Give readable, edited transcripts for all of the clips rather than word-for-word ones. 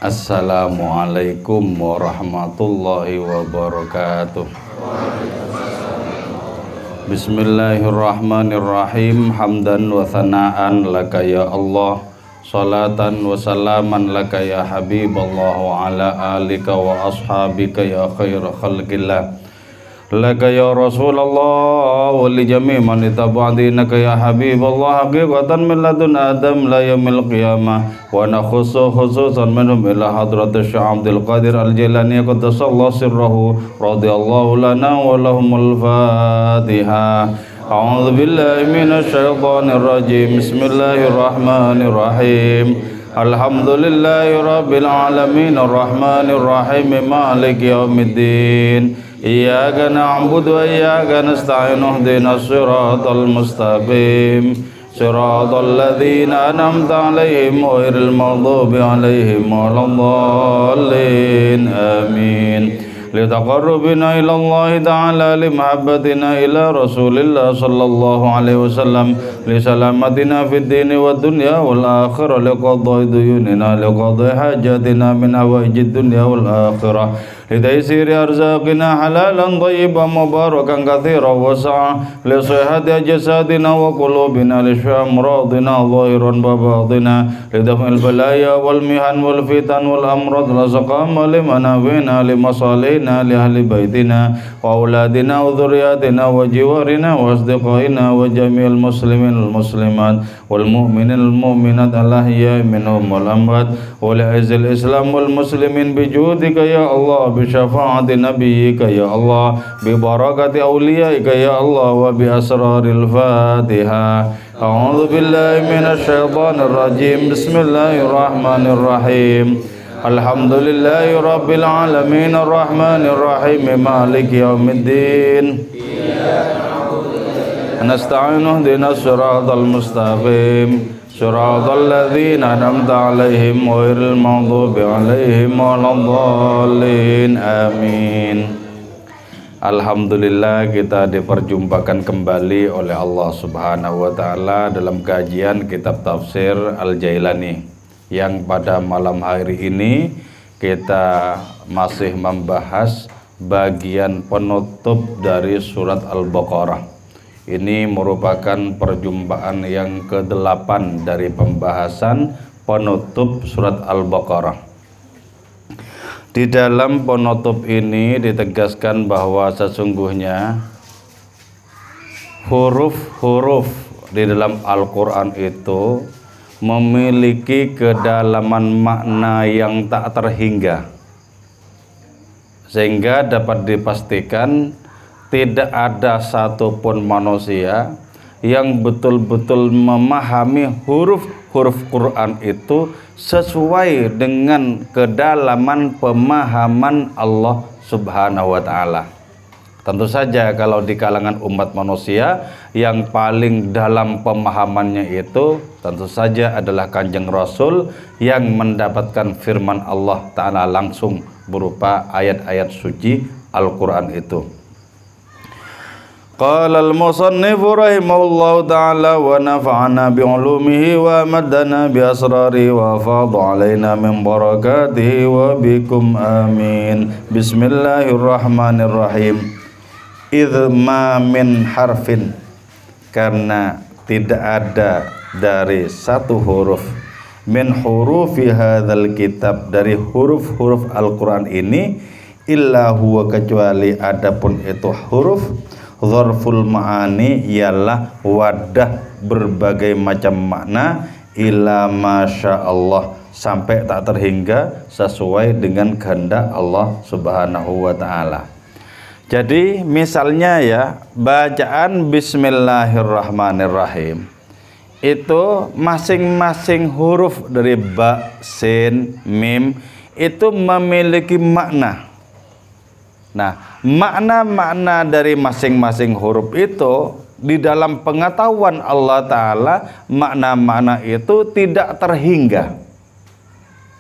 Assalamualaikum warahmatullahi wabarakatuh. Bismillahirrahmanirrahim. Hamdan wa thana'an laka ya Allah, salatan wa salaman laka ya Habiballah, wa ala alika wa ashabika ya khair khalqillah, laka ya Rasulullah, wa li jami' man itaba'dinaka ya Habiballah, haqiqatan min ladun Adam la yamil qiyamah, wa nakhusu khususan minhum ila hadrati Syekh Abdul Qadir Al-Jailani qaddasallahu sirrahu radhiyallahu lana wa lahumul Fatihah. A'udzu billahi minasy syaithanir rajim. Bismillahirrahmanirrahim. Alhamdulillahi rabbil alamin arrahmanir rahim maliki yaumiddin. Iyyaka na'budu wa iyyaka nasta'in ihdinas siratal mustaqim siratal ladzina an'amta 'alaihim ghairil maghdubi 'alaihim waladdallin amin. Litaqarrubina ila Allah ta'ala limahabbatina ila Rasulillah sallallahu alaihi wasallam li salamatina fid dini wad dunya wal akhirah liqadai duyunina liqadai hajatina min hawaijid dunya wal akhirah لتيسير أرزاقنا حلالا طيبا مباركا كثيرا وسعا لصحة أجسادنا وقلوبنا لشفاء أمراضنا ظاهرا وباطنا لدفع البلايا والمحن والفتن والأمراض لسقام لمنافعنا لمصالحنا لأهل بيتنا وأولادنا وذرياتنا وجوارنا وأصدقائنا وجميع المسلمين والمسلمات والمؤمنين المؤمنات الأحياء منهم والأموات ولأعز الإسلام والمسلمين بجودك يا الله بشفاعة نبيك يا الله ببركة أوليائك يا الله وبأسرار الفاتحة. أعوذ بالله من الشيطان الرجيم. بسم الله الرحمن الرحيم. الحمد لله رب العالمين الرحمن الرحيم مالك يوم الدين نستعين اهدنا الصراط المستقيم صراط الذين أنعمت عليهم غير المغضوب عليهم ولا الضالين آمين. Alhamdulillah, kita diperjumpakan kembali oleh Allah Subhanahu wa taala dalam kajian kitab tafsir Al-Jailani, yang pada malam hari ini kita masih membahas bagian penutup dari surat Al-Baqarah. Ini merupakan perjumpaan yang ke-8 dari pembahasan penutup surat Al-Baqarah. Di dalam penutup ini ditegaskan bahwa sesungguhnya huruf-huruf di dalam Al-Quran itu memiliki kedalaman makna yang tak terhingga, sehingga dapat dipastikan tidak ada satupun manusia yang betul-betul memahami huruf-huruf Quran itu sesuai dengan kedalaman pemahaman Allah Subhanahu wa ta'ala. Tentu saja kalau di kalangan umat manusia yang paling dalam pemahamannya itu tentu saja adalah Kanjeng Rasul yang mendapatkan firman Allah Ta'ala langsung berupa ayat-ayat suci Al-Quran itu. Qala al-musannifu rahimahullahu ta'ala wa nafa'ana bi'ulumihi wa maddana bi asrari wa fadha alaina min barakatihi wa bikum amin. Bismillahirrahmanirrahim. Idh ma min harfin, karena tidak ada dari satu huruf, min hurufi hadzal kitab, dari huruf-huruf Al-Quran ini, illa huwa, kecuali adapun itu huruf dzarful ma'ani, ialah wadah berbagai macam makna, ila masya Allah, sampai tak terhingga sesuai dengan kehendak Allah Subhanahu wa ta'ala. Jadi misalnya ya, bacaan Bismillahirrahmanirrahim itu masing-masing huruf dari ba, sin, mim itu memiliki makna. Nah, makna-makna dari masing-masing huruf itu di dalam pengetahuan Allah Ta'ala, makna-makna itu tidak terhingga.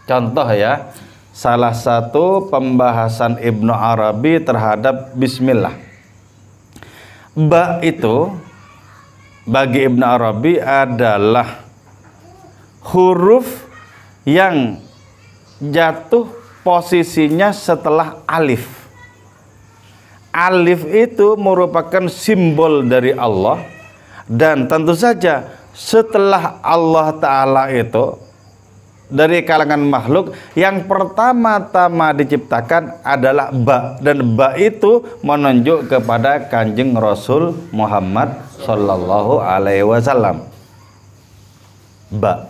Contoh ya, salah satu pembahasan Ibnu Arabi terhadap Bismillah. Ba itu bagi Ibnu Arabi adalah huruf yang jatuh posisinya setelah alif. Alif itu merupakan simbol dari Allah, dan tentu saja setelah Allah Ta'ala itu dari kalangan makhluk yang pertama-tama diciptakan adalah ba, dan ba itu menunjuk kepada Kanjeng Rasul Muhammad Sallallahu Alaihi Wasallam. Ba.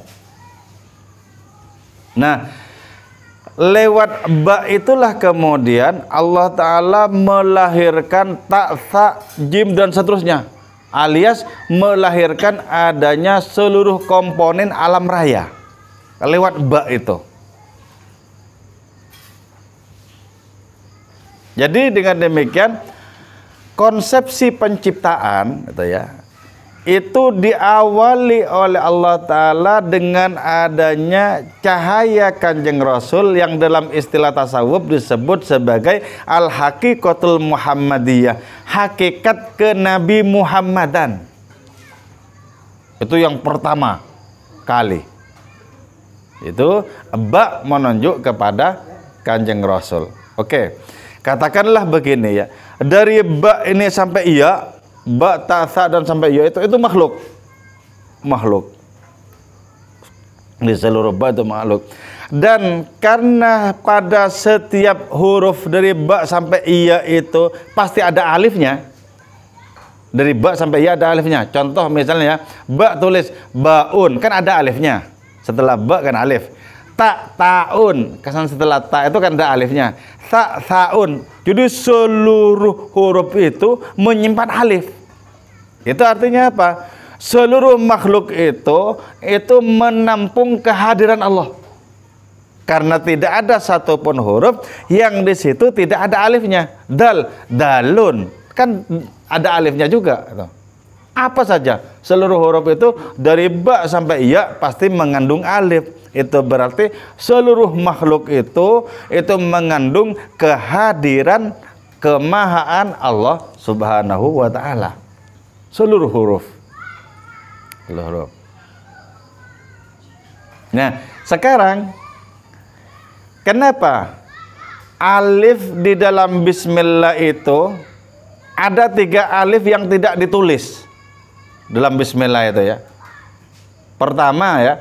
Nah, lewat ba itulah kemudian Allah Ta'ala melahirkan ta, tha, jim dan seterusnya, alias melahirkan adanya seluruh komponen alam raya lewat ba itu. Jadi dengan demikian konsepsi penciptaan gitu ya, itu diawali oleh Allah Ta'ala dengan adanya cahaya Kanjeng Rasul yang dalam istilah tasawuf disebut sebagai al-haqiqatul Muhammadiyah, hakikat kenabi Muhammadan. Itu yang pertama kali. Itu ba menunjuk kepada Kanjeng Rasul. Oke, katakanlah begini ya, dari ba ini sampai iya, ba, ta, tha, dan sampai ya itu makhluk. Di seluruh ba itu makhluk. Dan karena pada setiap huruf dari ba sampai iya itu pasti ada alifnya. Dari ba sampai iya ada alifnya. Contoh misalnya ya, ba tulis baun, kan ada alifnya. Setelah ba kan alif. Ta, taun, kesan setelah ta itu kan ada alifnya. Tha, thaun. Jadi seluruh huruf itu menyimpan alif. Itu artinya apa? Seluruh makhluk itu menampung kehadiran Allah. Karena tidak ada satupun huruf yang di situ tidak ada alifnya. Dal, dalun, kan ada alifnya juga. Apa saja seluruh huruf itu dari ba sampai ya pasti mengandung alif. Itu berarti seluruh makhluk itu mengandung kehadiran kemahaan Allah Subhanahu wa Ta'ala. Seluruh huruf. Nah, sekarang kenapa alif di dalam bismillah itu ada 3 alif yang tidak ditulis dalam bismillah itu ya. Pertama ya,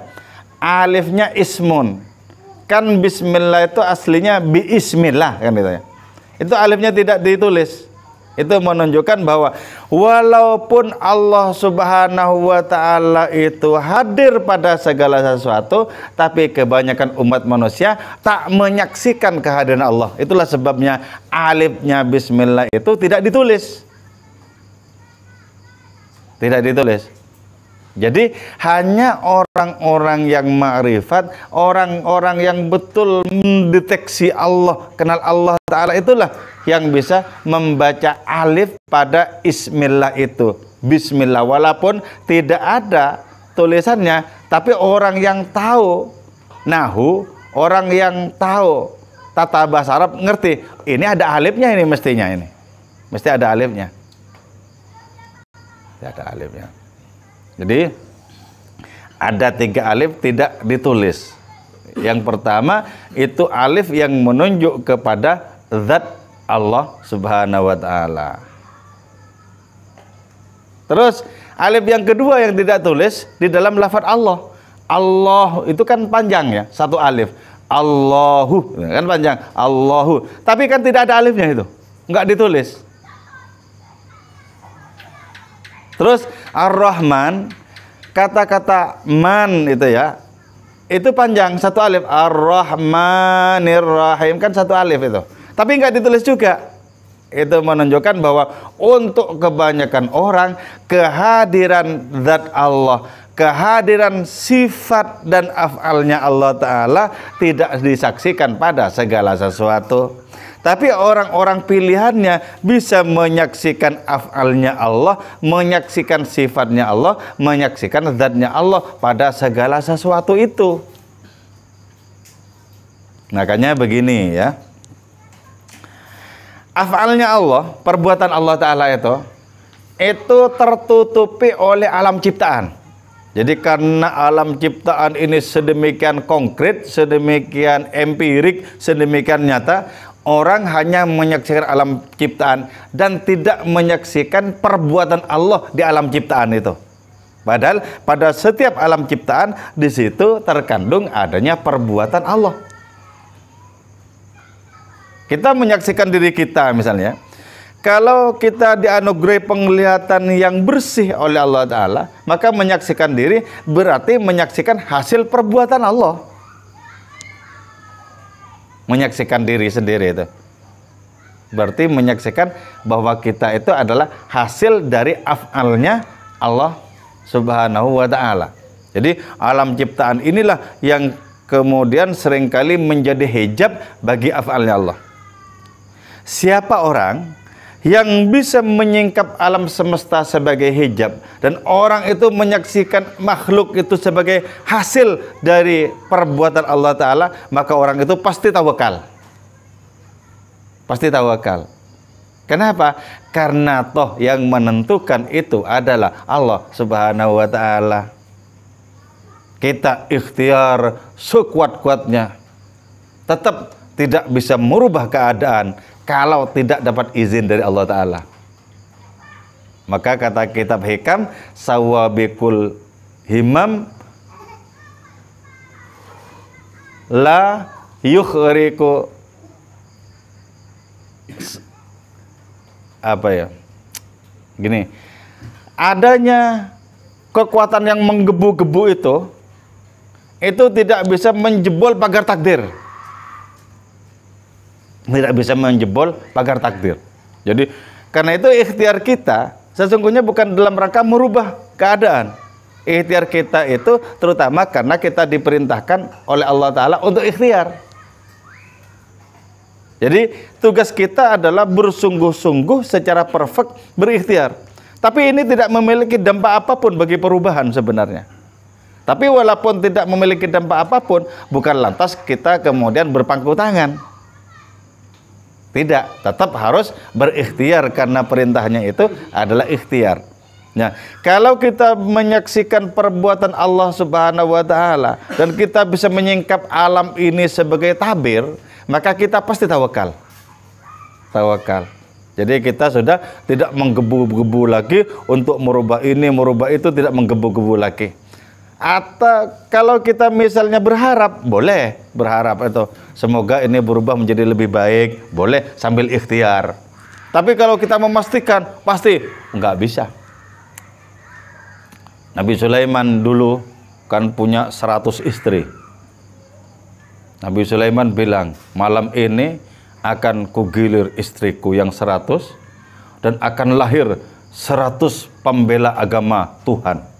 alifnya ismun. Kan bismillah itu aslinya biismillah kan gitu ya. Itu alifnya tidak ditulis. Itu menunjukkan bahwa walaupun Allah Subhanahu wa Ta'ala itu hadir pada segala sesuatu, tapi kebanyakan umat manusia tak menyaksikan kehadiran Allah. Itulah sebabnya alifnya bismillah itu tidak ditulis. Tidak ditulis. Jadi hanya orang-orang yang ma'rifat, orang-orang yang betul mendeteksi Allah, kenal Allah Ta'ala, itulah yang bisa membaca alif pada ismillah itu. Bismillah, walaupun tidak ada tulisannya, tapi orang yang tahu nahu, orang yang tahu tata bahasa Arab ngerti, ini ada alifnya, ini mestinya ini. Mesti ada alifnya. Tidak ada alifnya. Jadi ada 3 alif tidak ditulis. Yang pertama itu alif yang menunjuk kepada zat Allah Subhanahu wa Ta'ala. Terus alif yang kedua yang tidak tulis di dalam lafaz Allah. Allah itu kan panjang ya, 1 alif. Allahu kan panjang. Allahu. Tapi kan tidak ada alifnya itu. Enggak ditulis. Terus Ar-Rahman, kata-kata man itu ya, itu panjang 1 alif. Ar-Rahmanir Rahim kan 1 alif itu. Tapi nggak ditulis juga. Itu menunjukkan bahwa untuk kebanyakan orang kehadiran zat Allah, kehadiran sifat dan af'alnya Allah Ta'ala tidak disaksikan pada segala sesuatu. Tapi orang-orang pilihannya bisa menyaksikan af'alnya Allah, menyaksikan sifatnya Allah, menyaksikan zatnya Allah pada segala sesuatu itu. Makanya begini ya, af'alnya Allah, perbuatan Allah Ta'ala itu tertutupi oleh alam ciptaan. Jadi karena alam ciptaan ini sedemikian konkret, sedemikian empirik, sedemikian nyata, orang hanya menyaksikan alam ciptaan dan tidak menyaksikan perbuatan Allah di alam ciptaan itu. Padahal pada setiap alam ciptaan di situ terkandung adanya perbuatan Allah. Kita menyaksikan diri kita misalnya. Kalau kita dianugerahi penglihatan yang bersih oleh Allah Ta'ala, maka menyaksikan diri berarti menyaksikan hasil perbuatan Allah. Menyaksikan diri sendiri itu berarti menyaksikan bahwa kita itu adalah hasil dari af'alnya Allah Subhanahu wa Ta'ala. Jadi alam ciptaan inilah yang kemudian seringkali menjadi hijab bagi af'alnya Allah. Siapa orang yang bisa menyingkap alam semesta sebagai hijab dan orang itu menyaksikan makhluk itu sebagai hasil dari perbuatan Allah Ta'ala, maka orang itu pasti tawakal. Pasti tawakal. Kenapa? Karena toh yang menentukan itu adalah Allah Subhanahu wa Ta'ala. Kita ikhtiar sekuat-kuatnya, tetap tidak bisa merubah keadaan kalau tidak dapat izin dari Allah Ta'ala. Maka kata kitab hikam, sawabikul himam la yukhriku gini, adanya kekuatan yang menggebu-gebu itu tidak bisa menjebol pagar takdir. Tidak bisa menjebol pagar takdir. Jadi karena itu ikhtiar kita sesungguhnya bukan dalam rangka merubah keadaan. Ikhtiar kita itu terutama karena kita diperintahkan oleh Allah Ta'ala untuk ikhtiar. Jadi tugas kita adalah bersungguh-sungguh secara perfect berikhtiar. Tapi ini tidak memiliki dampak apapun bagi perubahan sebenarnya. Tapi walaupun tidak memiliki dampak apapun, bukan lantas kita kemudian berpangku tangan. Tidak, tetap harus berikhtiar karena perintahnya itu adalah ikhtiar. Nah, kalau kita menyaksikan perbuatan Allah Subhanahu wa Ta'ala dan kita bisa menyingkap alam ini sebagai tabir, maka kita pasti tawakal. Tawakal. Jadi kita sudah tidak menggebu-gebu lagi untuk merubah ini, merubah itu, tidak menggebu-gebu lagi. Atau kalau kita misalnya berharap, boleh berharap itu semoga ini berubah menjadi lebih baik, boleh sambil ikhtiar. Tapi kalau kita memastikan, pasti nggak bisa. Nabi Sulaiman dulu kan punya 100 istri. Nabi Sulaiman bilang, malam ini akan kugilir istriku yang 100 dan akan lahir 100 pembela agama Tuhan.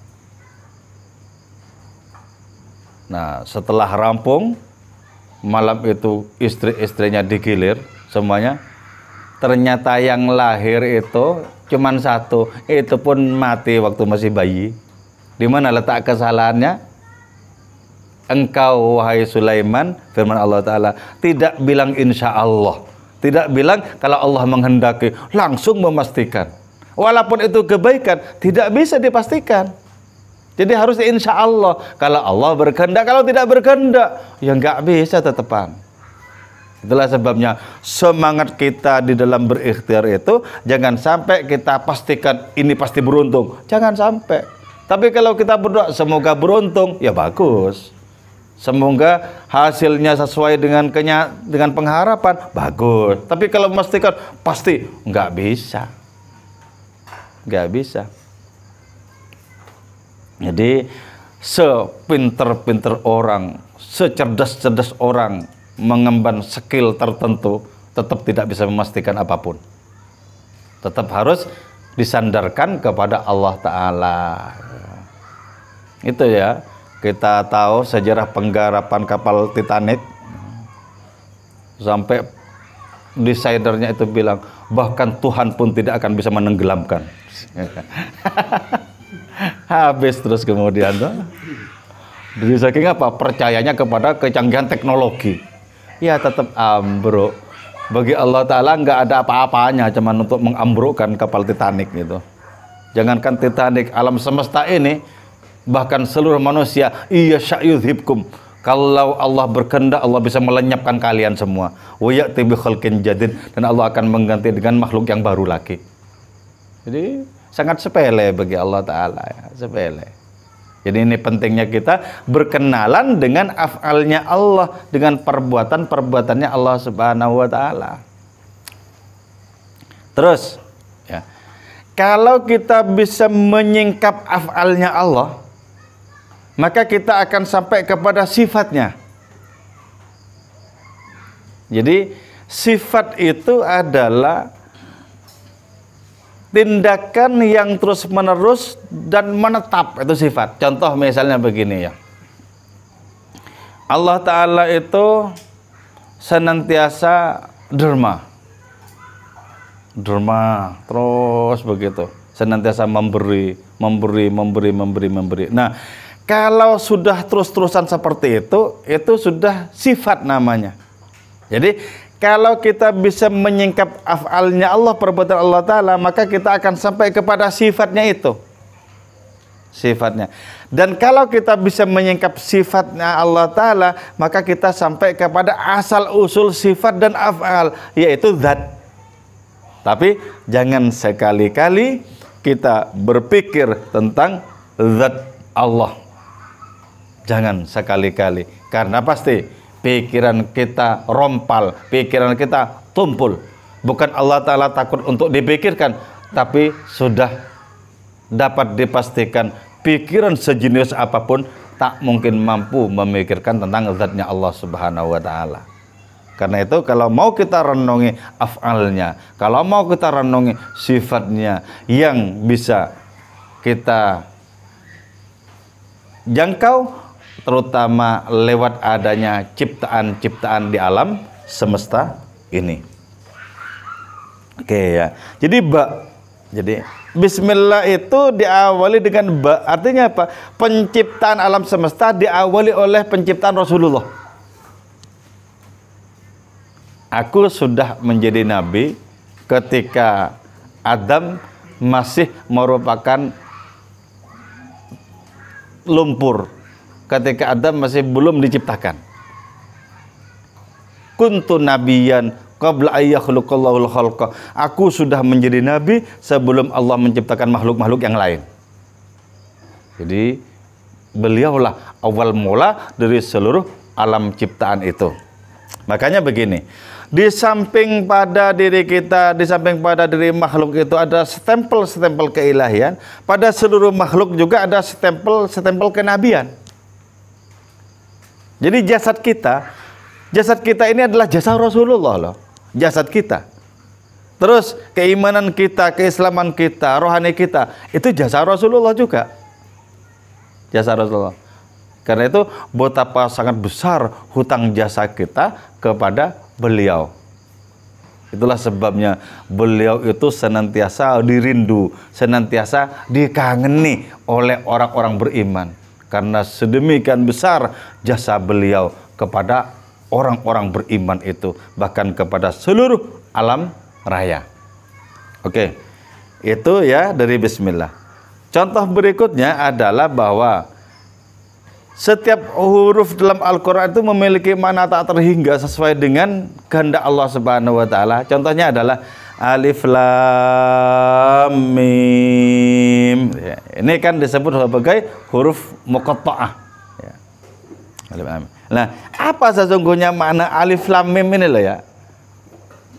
Nah, setelah rampung, malam itu istri-istrinya digilir semuanya. Ternyata yang lahir itu cuman 1, itu pun mati waktu masih bayi. Di mana letak kesalahannya? Engkau wahai Sulaiman, firman Allah Ta'ala, tidak bilang insya Allah, tidak bilang kalau Allah menghendaki, langsung memastikan. Walaupun itu kebaikan, tidak bisa dipastikan. Jadi harus insya Allah. Kalau Allah berkehendak, kalau tidak berkehendak, ya nggak bisa tetepan. Itulah sebabnya semangat kita di dalam berikhtiar itu jangan sampai kita pastikan ini pasti beruntung. Jangan sampai. Tapi kalau kita berdoa semoga beruntung, ya bagus. Semoga hasilnya sesuai dengan pengharapan, bagus. Tapi kalau memastikan pasti, nggak bisa. Nggak bisa. Jadi sepinter-pinter orang, secerdas-cerdas orang mengemban skill tertentu, tetap tidak bisa memastikan apapun. Tetap harus disandarkan kepada Allah Ta'ala. Itu ya, kita tahu sejarah penggarapan kapal Titanic. Sampai desainernya itu bilang, bahkan Tuhan pun tidak akan bisa menenggelamkan. Habis terus kemudian tuh. Dari saking apa? Percayanya kepada kecanggihan teknologi. Ya tetap ambruk. Bagi Allah Ta'ala nggak ada apa-apanya, cuman untuk mengambrukkan kapal Titanic gitu. Jangankan Titanic, alam semesta ini bahkan seluruh manusia, iya sya'yudhibkum. Kalau Allah berkehendak, Allah bisa melenyapkan kalian semua. Wa ya'ti bi khalqin jadid, dan Allah akan mengganti dengan makhluk yang baru lagi. Jadi sangat sepele bagi Allah Ta'ala, ya. Sepele. Jadi ini pentingnya kita berkenalan dengan af'alnya Allah, dengan perbuatan-perbuatannya Allah Subhanahu wa Ta'ala. Terus, ya, kalau kita bisa menyingkap af'alnya Allah, maka kita akan sampai kepada sifatnya. Jadi sifat itu adalah tindakan yang terus menerus dan menetap, itu sifat. Contoh misalnya begini ya, Allah Ta'ala itu senantiasa derma terus begitu, senantiasa memberi. Nah, kalau sudah terus-terusan seperti itu sudah sifat namanya. Jadi kalau kita bisa menyingkap af'alnya Allah, perbuatan Allah Ta'ala, maka kita akan sampai kepada sifatnya itu. Sifatnya. Dan kalau kita bisa menyingkap sifatnya Allah Ta'ala, maka kita sampai kepada asal-usul sifat dan af'al, yaitu zat. Tapi jangan sekali-kali kita berpikir tentang zat Allah. Jangan sekali-kali. Karena pasti pikiran kita rompal, pikiran kita tumpul. Bukan Allah Ta'ala takut untuk dipikirkan, tapi sudah dapat dipastikan pikiran sejenis apapun tak mungkin mampu memikirkan tentang zatnya Allah Subhanahu wa Ta'ala. Karena itu kalau mau kita renungi af'alnya, kalau mau kita renungi sifatnya yang bisa kita jangkau, terutama lewat adanya ciptaan-ciptaan di alam semesta ini. Oke ya. Jadi bismillah itu diawali dengan ba. Artinya apa? Penciptaan alam semesta diawali oleh penciptaan Rasulullah. Aku sudah menjadi nabi ketika Adam masih merupakan lumpur, ketika Adam masih belum diciptakan. Kuntu nabiyan qabla ayyakhluqallahul khalqa. Aku sudah menjadi nabi sebelum Allah menciptakan makhluk-makhluk yang lain. Jadi beliaulah awal mula dari seluruh alam ciptaan itu. Makanya begini, di samping pada diri kita, di samping pada diri makhluk itu ada stempel-stempel keilahian, pada seluruh makhluk juga ada stempel kenabian. Jadi jasad kita ini adalah jasad Rasulullah loh, jasad kita. Terus keimanan kita, keislaman kita, rohani kita, itu jasad Rasulullah juga. Jasad Rasulullah. Karena itu betapa sangat besar hutang jasa kita kepada beliau. Itulah sebabnya beliau itu senantiasa dirindu, senantiasa dikangeni oleh orang-orang beriman. Karena sedemikian besar jasa beliau kepada orang-orang beriman itu, bahkan kepada seluruh alam raya. Oke, itu ya dari bismillah. Contoh berikutnya adalah bahwa setiap huruf dalam Al-Quran itu memiliki makna tak terhingga sesuai dengan kehendak Allah Subhanahu wa Ta'ala. Contohnya adalah Alif Lam Mim. Ya, ini kan disebut sebagai huruf muqatta'ah. Ya. Alif Lam Mim. Nah, apa sesungguhnya makna Alif Lam Mim ini loh ya?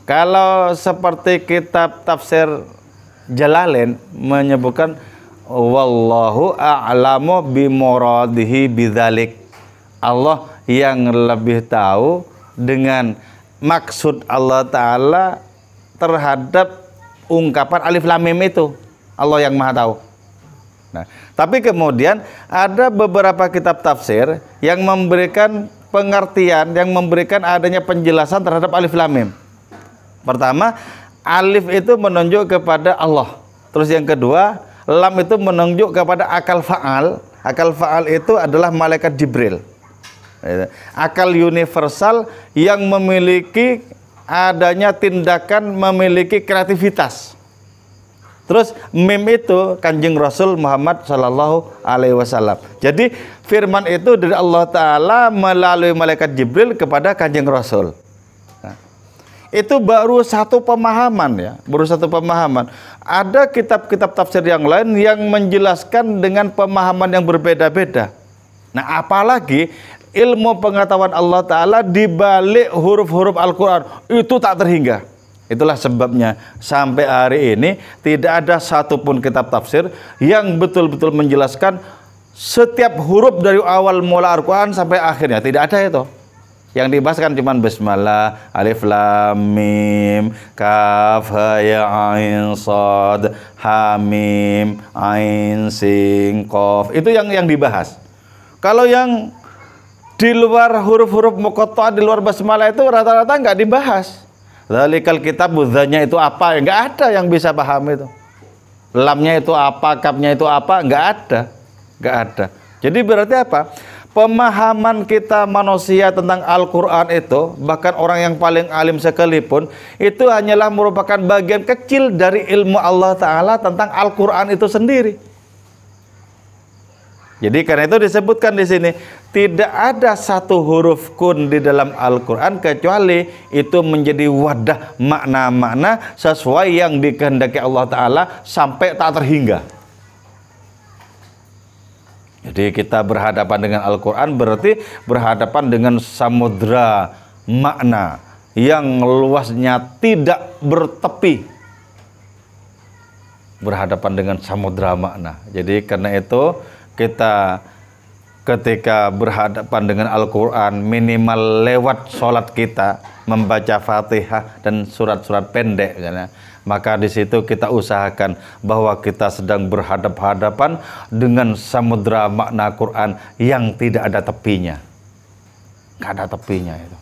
Kalau seperti kitab tafsir Jalalain menyebutkan wallahu a'lamu bimuradihi bidzalik. Allah yang lebih tahu dengan maksud Allah Ta'ala terhadap ungkapan Alif Lam Mim itu. Allah yang maha tahu. Nah, tapi kemudian ada beberapa kitab tafsir yang memberikan pengertian, yang memberikan adanya penjelasan terhadap Alif Lam Mim. Pertama, alif itu menunjuk kepada Allah. Terus yang kedua, lam itu menunjuk kepada akal fa'al. Akal fa'al itu adalah malaikat Jibril. Akal universal yang memiliki adanya tindakan, memiliki kreativitas. Terus mim itu Kanjeng Rasul Muhammad Sallallahu Alaihi Wasallam. Jadi firman itu dari Allah Ta'ala melalui malaikat Jibril kepada Kanjeng Rasul. Nah, itu baru satu pemahaman ya, baru satu pemahaman. Ada kitab-kitab tafsir yang lain yang menjelaskan dengan pemahaman yang berbeda-beda. Nah, apalagi ilmu pengetahuan Allah Ta'ala di balik huruf-huruf Al-Quran itu tak terhingga. Itulah sebabnya sampai hari ini tidak ada satupun kitab tafsir yang betul-betul menjelaskan setiap huruf dari awal mula Al-Quran sampai akhirnya. Tidak ada itu. Yang dibahas kan cuma Bismillah, Alif Lam Mim, Kaf Ha Ya Ain Shad, Ha Mim, Ain Sin Qaf. Itu yang dibahas. Kalau yang di luar huruf-huruf muqatta'ah, di luar basmalah itu rata-rata nggak dibahas. Dzalikal kitab budzanya itu apa? Nggak ada yang bisa paham itu. Lamnya itu apa? Kafnya itu apa? Nggak ada. Nggak ada. Jadi berarti apa? Pemahaman kita manusia tentang Al-Quran itu, bahkan orang yang paling alim sekalipun, itu hanyalah merupakan bagian kecil dari ilmu Allah Ta'ala tentang Al-Quran itu sendiri. Jadi karena itu disebutkan di sini tidak ada satu huruf kun di dalam Al-Quran kecuali itu menjadi wadah makna-makna sesuai yang dikehendaki Allah Ta'ala sampai tak terhingga. Jadi kita berhadapan dengan Al-Quran berarti berhadapan dengan samudra makna yang luasnya tidak bertepi. Berhadapan dengan samudra makna. Jadi karena itu kita ketika berhadapan dengan Al-Quran minimal lewat sholat kita membaca Fatihah dan surat-surat pendek ya. Maka di situ kita usahakan bahwa kita sedang berhadap-hadapan dengan samudra makna Quran yang tidak ada tepinya. Nggak ada tepinya itu.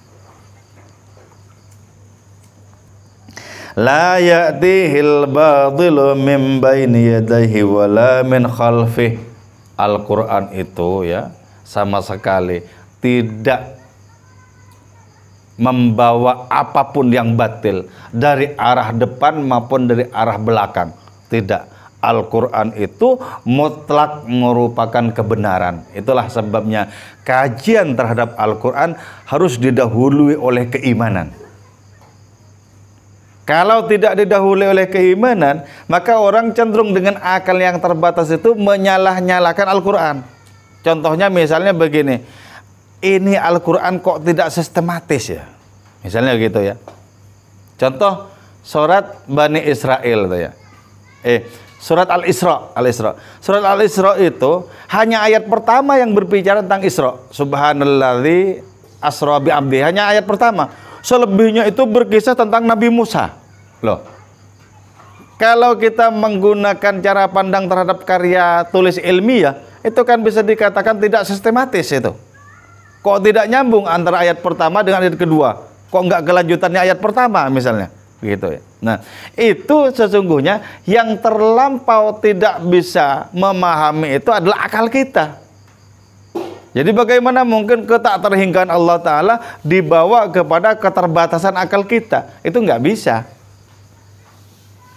La ya'tihil badilu min baini yadayhi wala min khalfih. Al-Quran itu ya sama sekali tidak membawa apapun yang batil dari arah depan maupun dari arah belakang. Tidak. Al-Quran itu mutlak merupakan kebenaran. Itulah sebabnya kajian terhadap Al-Quran harus didahului oleh keimanan. Kalau tidak didahului oleh keimanan, maka orang cenderung dengan akal yang terbatas itu menyalah-nyalakan Al-Quran. Contohnya misalnya begini, ini Al-Quran kok tidak sistematis ya? Misalnya gitu ya. Contoh surat Bani Israel ya. Surat Al-Isra. Surat Al-Isra itu hanya ayat pertama yang berbicara tentang Isra. Subhanalladzi asra bi 'abdi. Hanya ayat pertama. Selebihnya itu berkisah tentang Nabi Musa. Loh, kalau kita menggunakan cara pandang terhadap karya tulis ilmiah, itu kan bisa dikatakan tidak sistematis itu. Kok tidak nyambung antara ayat pertama dengan ayat kedua? Kok nggak kelanjutannya ayat pertama misalnya? Gitu ya. Nah, itu sesungguhnya yang terlampau tidak bisa memahami itu adalah akal kita. Jadi bagaimana mungkin ketak terhinggaan Allah Ta'ala dibawa kepada keterbatasan akal kita? Itu nggak bisa.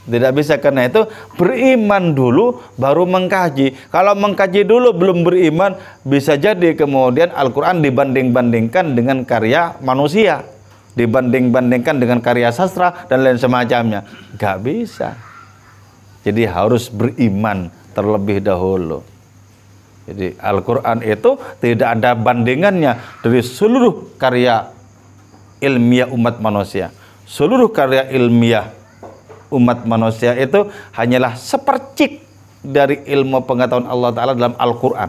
Tidak bisa, karena itu beriman dulu baru mengkaji. Kalau mengkaji dulu belum beriman, bisa jadi kemudian Al-Quran dibanding-bandingkan dengan karya manusia, dibanding-bandingkan dengan karya sastra dan lain semacamnya. Nggak bisa. Jadi harus beriman terlebih dahulu. Jadi Al-Quran itu tidak ada bandingannya dari seluruh karya ilmiah umat manusia. Seluruh karya ilmiah umat manusia itu hanyalah sepercik dari ilmu pengetahuan Allah Ta'ala dalam Al-Quran.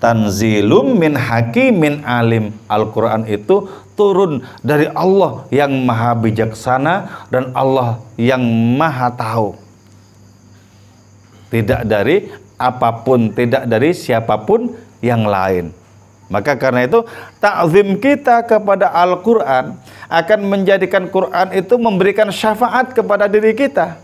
Tanzilum min hakimin alim. Al-Quran itu turun dari Allah yang maha bijaksana dan Allah yang maha tahu. Tidak dari apapun, tidak dari siapapun yang lain. Maka karena itu ta'zim kita kepada Al-Quran akan menjadikan Quran itu memberikan syafaat kepada diri kita.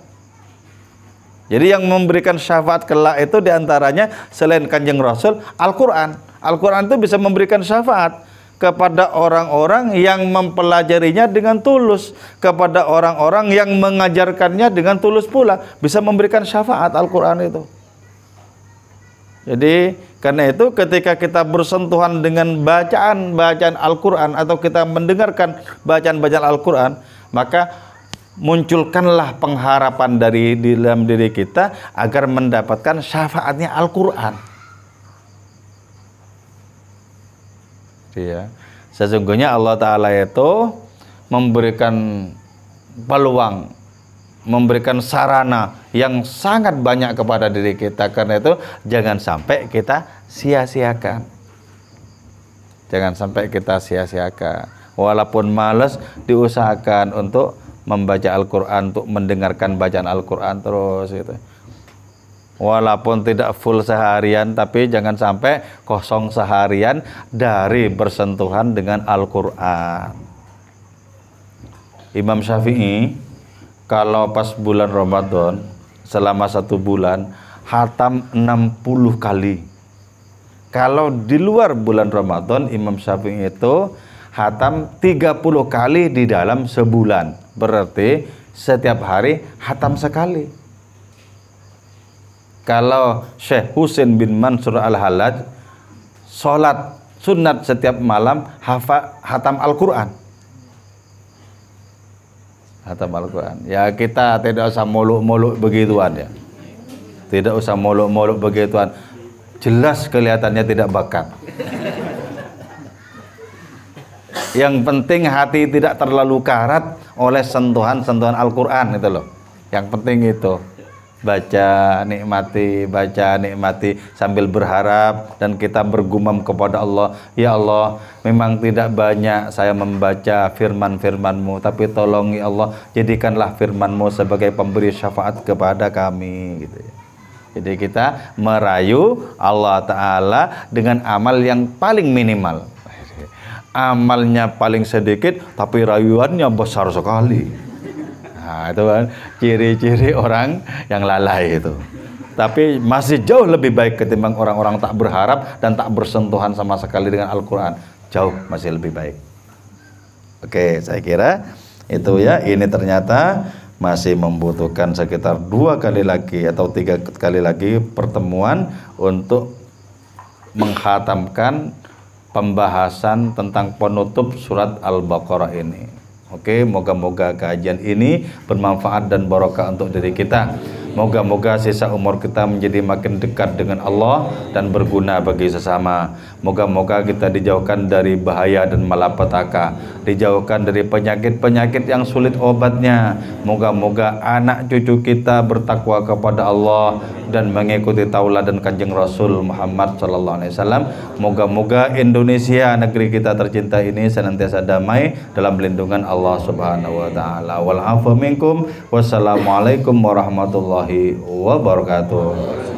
Jadi yang memberikan syafaat kelak itu diantaranya selain Kanjeng Rasul, Al-Quran. Al-Quran itu bisa memberikan syafaat. kepada orang-orang yang mempelajarinya dengan tulus, kepada orang-orang yang mengajarkannya dengan tulus pula, bisa memberikan syafaat Al-Quran itu. Jadi karena itu ketika kita bersentuhan dengan bacaan-bacaan Al-Quran atau kita mendengarkan bacaan-bacaan Al-Quran, maka munculkanlah pengharapan di dalam diri kita agar mendapatkan syafaatnya Al-Quran. Ya, sesungguhnya Allah Ta'ala itu memberikan peluang, memberikan sarana yang sangat banyak kepada diri kita. Karena itu jangan sampai kita sia-siakan. Jangan sampai kita sia-siakan. Walaupun malas, diusahakan untuk membaca Al-Quran, untuk mendengarkan bacaan Al-Quran terus gitu. Walaupun tidak full seharian, tapi jangan sampai kosong seharian dari bersentuhan dengan Al-Quran. Imam Syafi'i kalau pas bulan Ramadan selama 1 bulan khatam 60 kali. Kalau di luar bulan Ramadan, Imam Syafi'i itu khatam 30 kali di dalam sebulan. Berarti setiap hari khatam sekali. Kalau Syekh Husain bin Mansur Al-Hallaj sholat sunat setiap malam khatam Al-Quran. Khatam Al-Quran. Ya kita tidak usah muluk-muluk begituan ya. Tidak usah muluk-muluk begituan. Jelas kelihatannya tidak bakat. Yang penting hati tidak terlalu karat oleh sentuhan-sentuhan Al-Quran itu loh. Yang penting itu. Baca, nikmati sambil berharap dan kita bergumam kepada Allah. Ya Allah, memang tidak banyak saya membaca firman-firman-Mu, tapi tolong ya Allah, jadikanlah firman-Mu sebagai pemberi syafaat kepada kami gitu ya. Jadi kita merayu Allah Ta'ala dengan amal yang paling minimal. Amalnya paling sedikit tapi rayuannya besar sekali. Nah itu kan ciri-ciri orang yang lalai itu. Tapi masih jauh lebih baik ketimbang orang-orang tak berharap dan tak bersentuhan sama sekali dengan Al-Quran. Jauh masih lebih baik. Oke, saya kira itu ya. Ini ternyata masih membutuhkan sekitar 2 kali lagi atau 3 kali lagi pertemuan untuk menghatamkan pembahasan tentang penutup surat Al-Baqarah ini. Oke, moga-moga kajian ini bermanfaat dan barokah untuk diri kita. Moga-moga sisa umur kita menjadi makin dekat dengan Allah dan berguna bagi sesama. Moga-moga kita dijauhkan dari bahaya dan malapetaka, dijauhkan dari penyakit-penyakit yang sulit obatnya. Moga-moga anak cucu kita bertakwa kepada Allah dan mengikuti tauladan Kanjeng Rasul Muhammad SAW. Moga-moga Indonesia, negeri kita tercinta ini, senantiasa damai dalam lindungan Allah Subhanahu wa taala. Wal afu minkum. Wassalamualaikum warahmatullahi wabarakatuh.